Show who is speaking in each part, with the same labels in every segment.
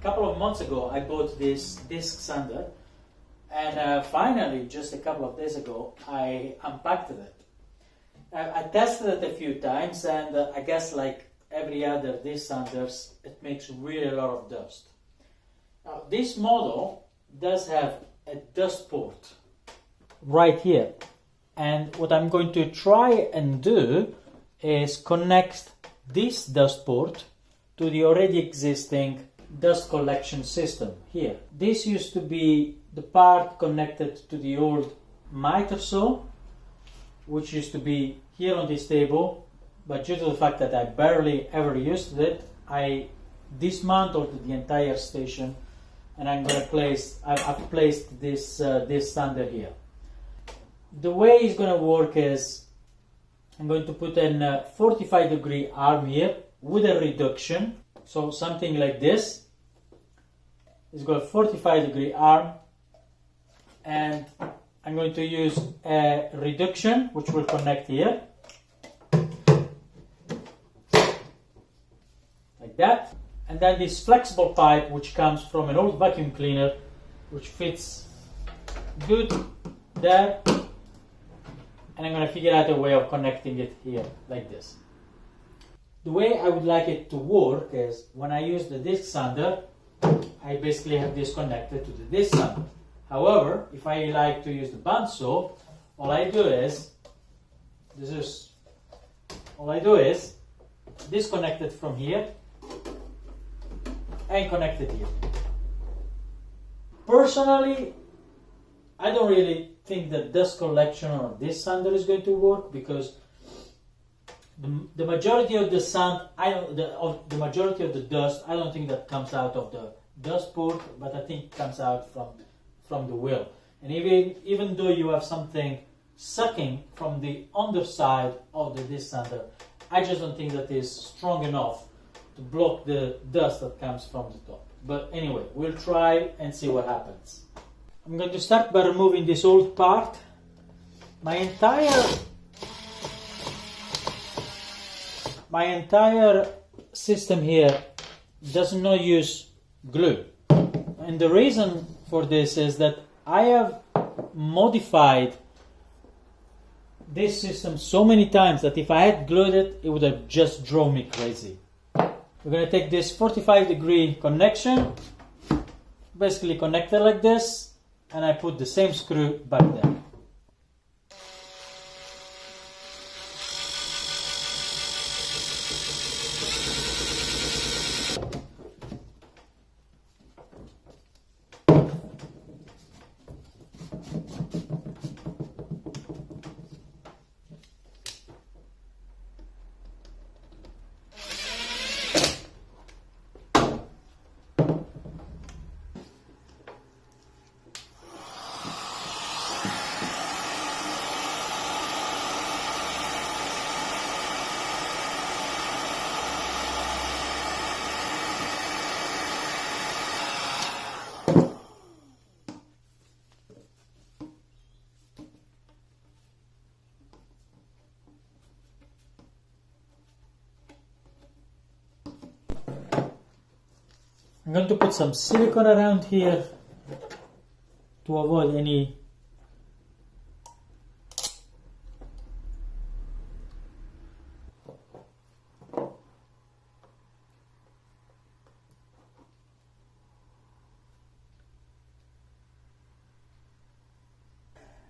Speaker 1: couple of months ago I bought this disc sander, and finally just a couple of days ago I unpacked it. I tested it a few times, and I guess like every other disc sanders, it makes really a lot of dust. Now this model does have a dust port right here, and what I'm going to try and do is connect this dust port to the already existing dust collection system here. This used to be the part connected to the old miter saw, which used to be here on this table, but due to the fact that I barely ever used it, I dismantled the entire station, and I'm going to place, I've placed this sander here. The way it's going to work is I'm going to put in a 45-degree arm here with a reduction, so something like this. It's got a 45-degree arm, and I'm going to use a reduction which will connect here like that, and then this flexible pipe which comes from an old vacuum cleaner which fits good there, and I'm going to figure out a way of connecting it here like this. The way I would like it to work is when I use the disc sander, I basically have this connected to the disc sander. However, if I like to use the bandsaw, all I do is disconnect it from here and connect it here. Personally, I don't really think that dust collection on this sander is going to work, because the majority of the sand, the majority of the dust, I don't think that comes out of the dust port, but I think it comes out from the wheel. And even though you have something sucking from the underside of the disc sander, I just don't think that is strong enough to block the dust that comes from the top. But anyway, we'll try and see what happens. I'm going to start by removing this old part. My entire system here does not use glue. And the reason for this is that I have modified this system so many times that if I had glued it, it would have just drove me crazy. We're going to take this 45-degree connection, basically connect it like this, and I put the same screw back there. I'm going to put some silicone around here to avoid any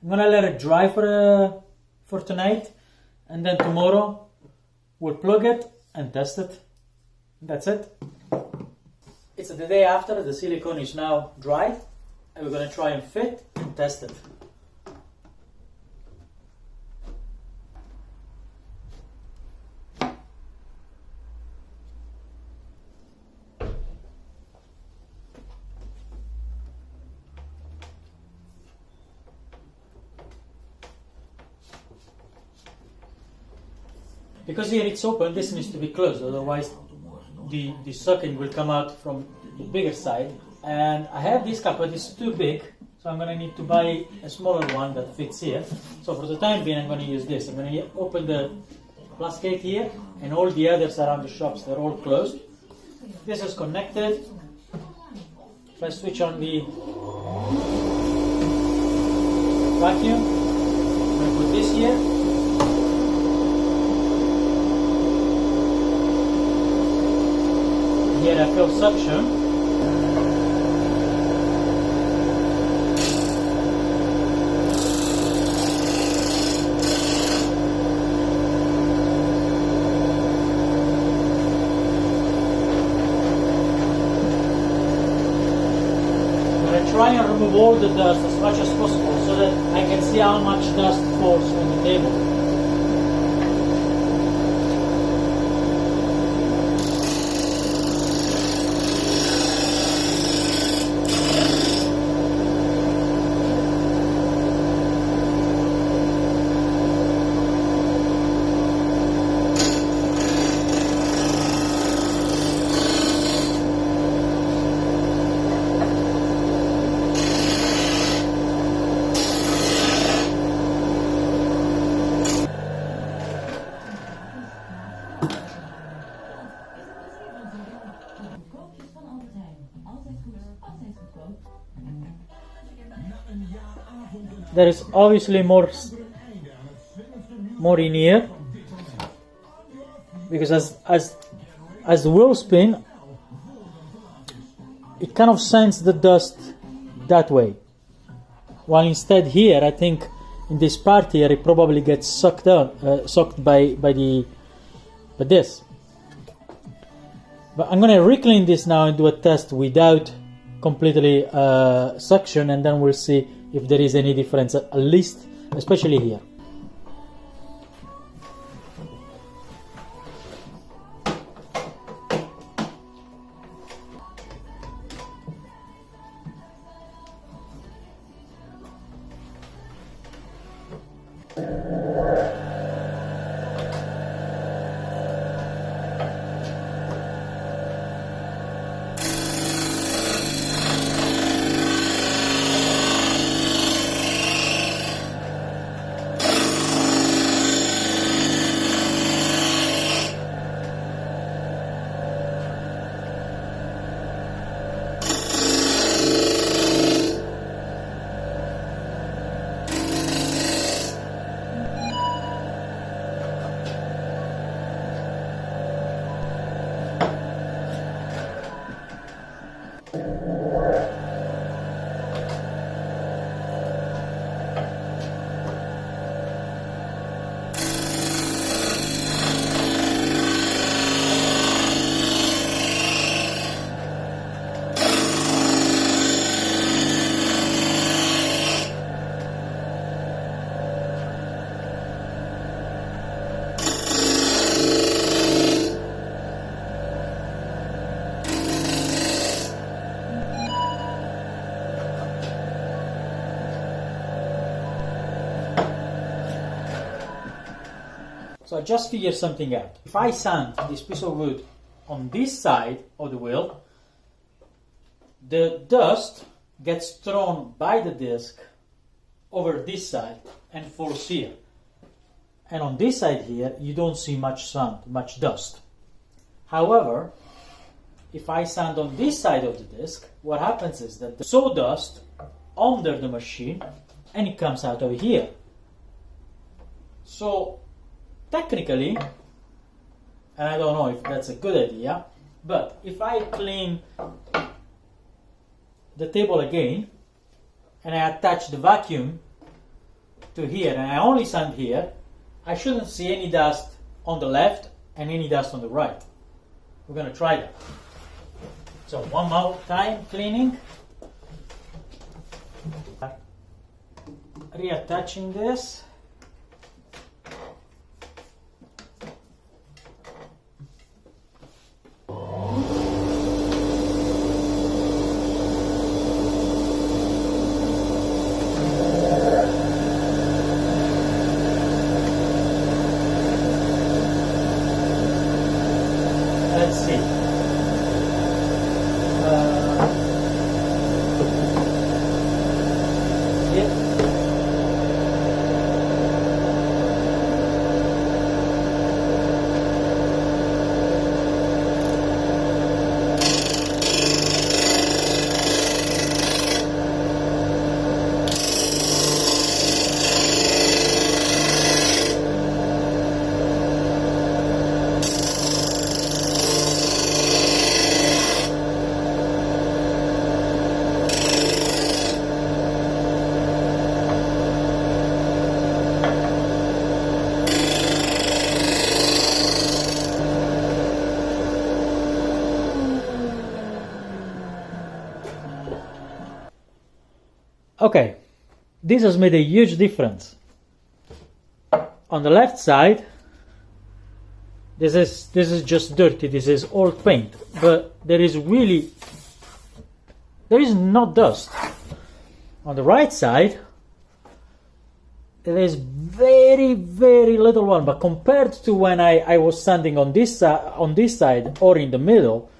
Speaker 1: I'm gonna let it dry for tonight, and then tomorrow we'll plug it and test it. That's it. It's the day after, the silicone is now dry, and we're going to try and fit and test it. Because here it's open, this needs to be closed, otherwise the socket will come out from the bigger side. And I have this cup, but it's too big, so I'm going to need to buy a smaller one that fits here. So for the time being, I'm going to use this. I'm going to open the plus gate here, and all the others around the shops, they're all closed. This is connected. I switch on the vacuum, I'm going to put this here. Here I feel suction. Try and remove all the dust as much as possible so that I can see how much dust falls on the table. There is obviously more in here because as the wheel spin, it kind of sends the dust that way, while instead here I think in this part here it probably gets sucked by this. But I'm gonna reclean this now and do a test without completely suction, and then we'll see if there is any difference, at least especially here. So I just figured something out. If I sand this piece of wood on this side of the wheel, the dust gets thrown by the disc over this side and falls here. And on this side here, you don't see much sand, much dust. However, if I sand on this side of the disc, what happens is that the sawdust under the machine and it comes out over here. So technically, and I don't know if that's a good idea, but if I clean the table again and I attach the vacuum to here and I only sand here, I shouldn't see any dust on the left and any dust on the right. We're going to try that. So one more time cleaning, reattaching this. Let's see. Okay, this has made a huge difference. On the left side, this is just dirty, this is old paint, but there is not dust. On the right side, there is very, very little one, but compared to when I was standing on this side or in the middle,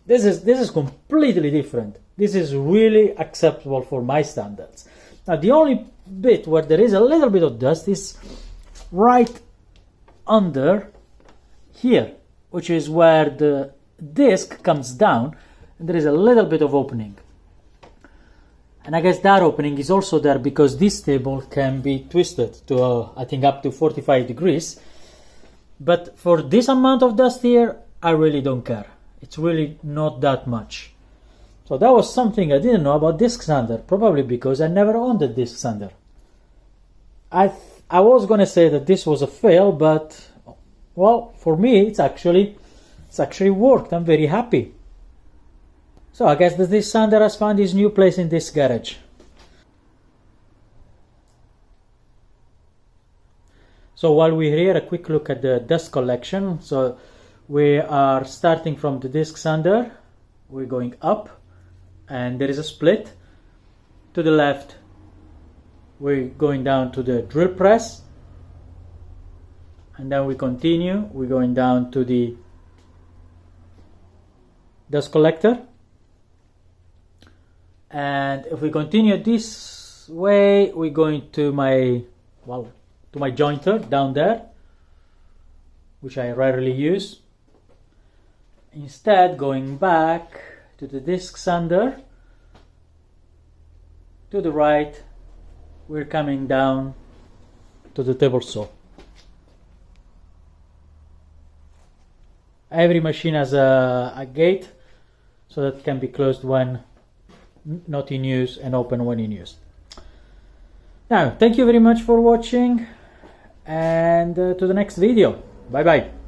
Speaker 1: this is completely different. This is really acceptable for my standards. Now, the only bit where there is a little bit of dust is right under here, which is where the disc comes down, and there is a little bit of opening. And I guess that opening is also there because this table can be twisted to, I think, up to 45 degrees. But for this amount of dust here, I really don't care. It's really not that much. So that was something I didn't know about disc sander, probably because I never owned a disc sander. I was going to say that this was a fail, but, well, for me, it's actually worked. I'm very happy. So I guess that this sander has found his new place in this garage. So while we're here, a quick look at the dust collection. So we are starting from the disc sander. We're going up, and there is a split. To the left, we're going down to the drill press. And then we continue. We're going down to the dust collector. And if we continue this way, we're going to my jointer down there, which I rarely use. Instead, going back to the disc sander, to the right, we're coming down to the table saw. Every machine has a gate, so that can be closed when not in use and open when in use. Now, thank you very much for watching, and to the next video. Bye bye.